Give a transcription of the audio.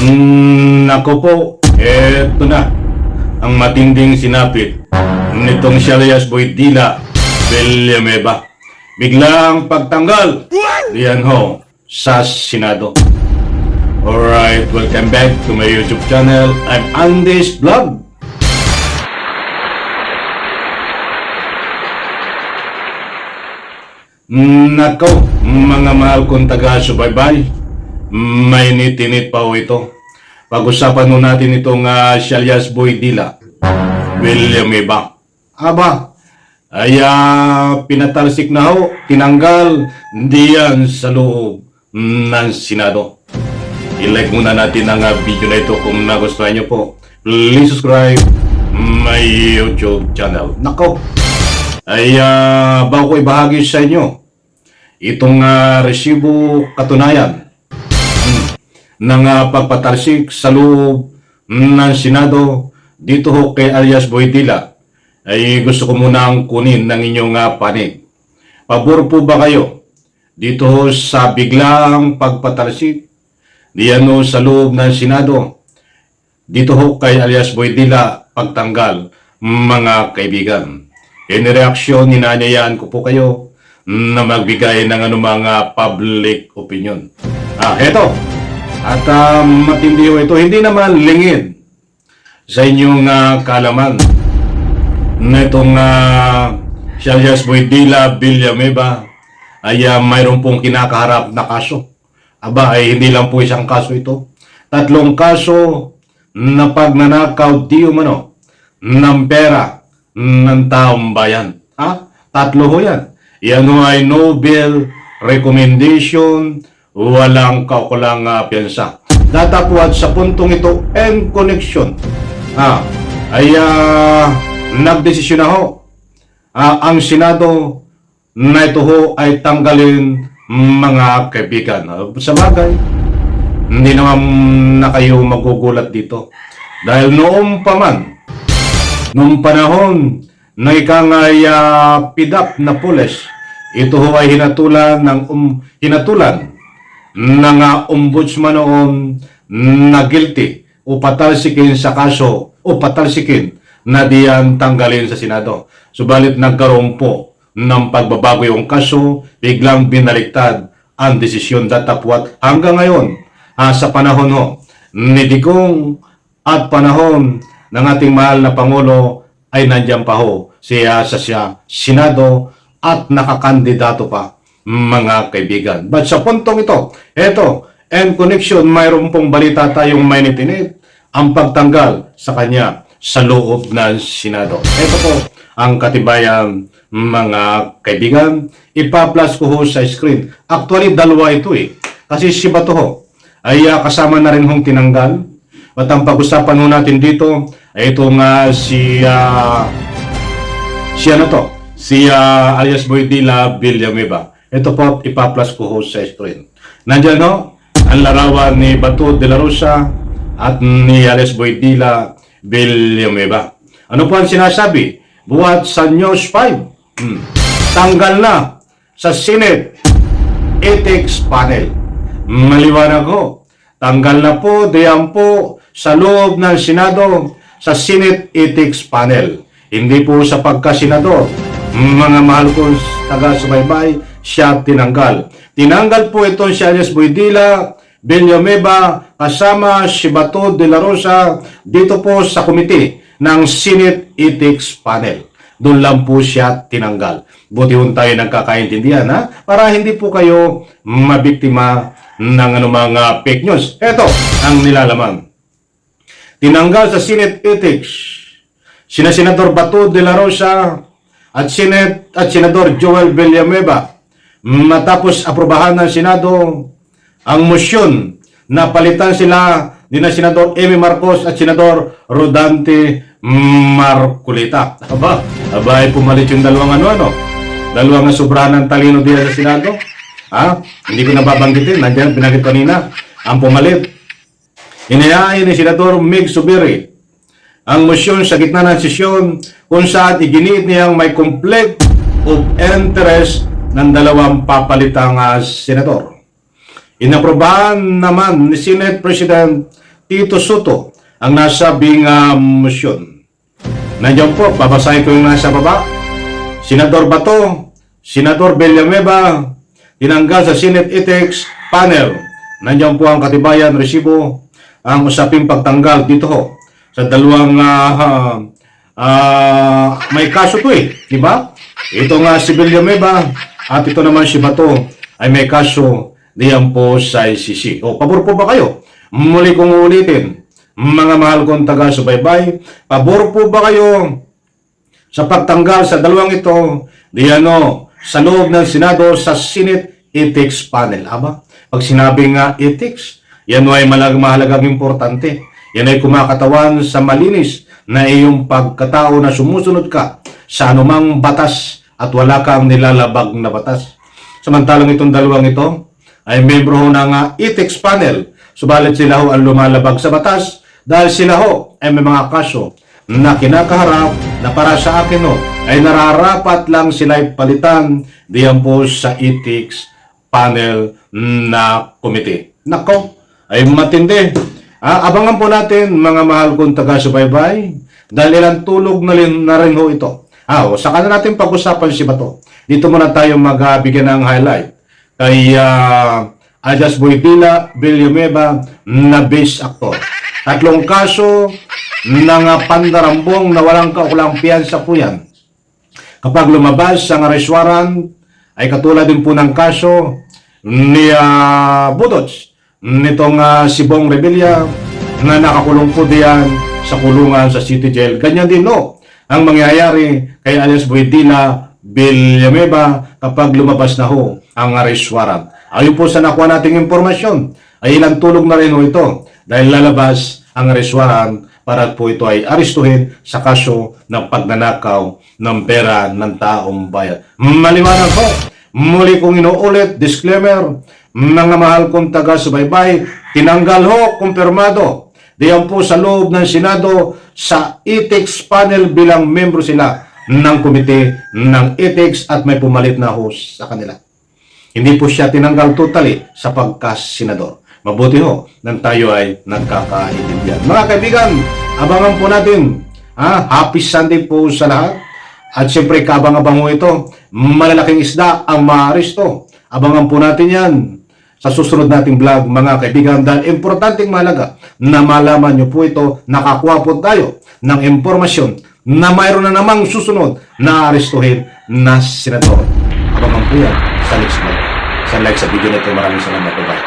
Nako po, eto na ang matinding sinapit nitong si alias Boydila Villanueva. Biglang pagtanggal diyan ho sa Senado. Alright, welcome back to my YouTube channel. I'm Andy's Vlog. Nako, mga mahal kong taga-subaybay, may nitinit pa ho ito. Pag-usapan ho natin itong si alias Boydila Villanueva. Aba, ay pinatalsik na ho, tinanggal diyan sa loob ng Senado. I-like muna natin ang video na ito kung nagustuhan nyo po. Please subscribe my YouTube channel. Nako, ay bago ko ibahagi sa inyo itong resibo katunayan ng pagpatalsik sa loob ng Senado dito ho kay alias Boydila, ay gusto ko munang kunin ng inyong panig. Pabor po ba kayo dito ho sa biglang pagpatalsik diyan ho sa loob ng Senado dito ho kay alias Boydila pagtanggal, mga kaibigan? Inireaksyon, ninanayaan ko po kayo na magbigay ng anumang public opinion. Eto. At matindi ho ito. Hindi naman lingid sa inyong kaalaman na itong si alias Boydila Villanueva ay mayroon pong kinakaharap na kaso. Aba, ay hindi lang po isang kaso ito. 3 kaso na pagnanakaw di umano ng pera ng taong bayan. 3 ho yan. Yan ho ay no bail recommendation, walang kaukulang piyansa. Datapwat sa puntong ito and connection ay nagdesisyon na ho ang Senado na ito ho ay tanggalin, mga kaibigan. Sa bagay, hindi naman na kayo magugulat dito dahil noong panahon na ikang pidap na pulis, ito ho ay hinatulan ng ombudsman noon na guilty o patalsikin sa kaso o patalsikin na diyan tanggalin sa Senado. Subalit nagkaroon po ng pagbabago yung kaso, biglang binaliktad ang desisyon. Datapwat hanggang ngayon sa panahon ho ni Digong at panahon ng ating mahal na Pangulo ay nandiyan pa ho siya sa Senado at nakakandidato pa, mga kaibigan. But sa puntong ito, and connection, mayroon pong balita tayong may nitinit ang pagtanggal sa kanya sa loob ng Senado. Ito po ang katibayan, mga kaibigan. Ipa-plus ko ho sa screen. Actually, dalawa ito kasi si Bato ho ay kasama na rin hong tinanggal. At ang pag-usapan ho natin dito ay itong si alias Boydila Villanueva. Ito po, ipa-plus ko ho sa screen. Nandiyan ho ang larawan ni Bato de la Rosa at ni alias Boydila Villanueva. Ano po ang sinasabi? Buhat sa News 5, tanggal na sa Senate Ethics Panel. Maliwanag ho, tanggal na po, diyan po sa loob ng Senado sa Senate Ethics Panel. Hindi po sa pagkasenador, mga mahal kong taga-subaybay, siya tinanggal. Tinanggal po ito si alias Boydila Villanueva kasama si Bato de la Rosa dito po sa komite ng Senate Ethics Panel. Doon lang po siya tinanggal. Buti hun tayo nagkakaintindihan para hindi po kayo mabiktima ng anumang fake news. Ito ang nilalaman. Tinanggal sa Senate Ethics sina Senador Bato de la Rosa at Senador Joel Villanueva matapos aprobahan ng Senado ang motion na palitan sila ni Senador Amy Marcos at Senador Rodante Marcolita. Ay pumalit yung dalawang dalawang sobrahan ng talino diyan sa Senado. Hindi ko nababanggitin, nandiyan binanggit kanina ang pumalit. Inayain ni Senador Mig Zubiri ang motion sa gitna ng sesyon kung saan iginiit niyang may conflict of interest ng dalawang papalitang senador. Inaprobahan naman ni Senate President Tito Soto ang nasabing motion. Nandiyan po, babasahin ko yung nasa baba. Senador Bato, Senador Villanueva, tinanggal sa Senate Ethics Panel. Nandiyan po ang katibayan, resibo, ang usaping pagtanggal dito ho. Sa dalawang may kaso to di ba? Ito nga si Villanueva at ito naman si Bato ay may kaso diyan po sa ICC. O, pabor po ba kayo? Muli kong ulitin, mga mahal kong taga-subaybay, pabor po ba kayo sa pagtanggal sa dalawang ito diyan sa loob ng Senado sa Senate Ethics Panel? Aba, pag sinabing ethics, yan ay mahalagang importante. Yan ay kumakatawan sa malinis na iyong pagkatao na sumusunod ka sa anumang batas at wala kang nilalabag na batas. Samantalang itong dalawang ito ay membro ng ethics panel, subalit sila ho ang lumalabag sa batas dahil sila ho ay may mga kaso na kinakaharap na para sa akin ay nararapat lang sila palitan diyan po sa ethics panel na committee. Nako, ay matindi. Abangan po natin mga mahal kong taga-subaybay dahil ilang tulog na rin ho ito. Saka na natin pag-usapan si Bato. Dito muna tayo magbigyan ng highlight kay Alias Boy Dila, Villanueva na base actor. 3 kaso ng pandarambong na walang kaukulang piyansa po yan. Kapag lumabas ang arrest warrant, ay katulad din po ng kaso ni Budots, nitong si Bong Revilla na nakakulong po diyan sa kulungan sa City Jail. Ganyan din ang mangyayari kay Alias Boy Dila, Villanueva kapag lumabas na ho ang arrest warrant. Ayon po sa nakuha nating impormasyon, ay ilang tulog na rin ito dahil lalabas ang arrest warrant para po ito ay arestuhin sa kaso ng pagnanakaw ng pera ng taong bayan. Maliwanag po, muli kong inuulit, disclaimer, mga mahal kong taga-subaybay, tinanggal ho, kumpirmado, diyan po sa loob ng Senado sa ethics panel bilang membro sila ng komite ng ethics at may pumalit na ho sa kanila. Hindi po siya tinanggal totally sa pagka-senador. Mabuti ho nang tayo ay nagkakaintindihan. Mga kaibigan, abangan po natin. Happy Sunday po sa lahat. At siyempre, kabang-abang ho ito. Malalaking isda ang maaresto. Abangan po natin yan sa susunod nating vlog, mga kaibigan. Dahil importanteng mahalaga na malaman nyo po ito, nakakuha po tayo ng impormasyon na mayroon na namang susunod na arestuhin na senador. Abangan po yan sa next vlog. Sa like sa video na ito. Maraming salamat po. Bye.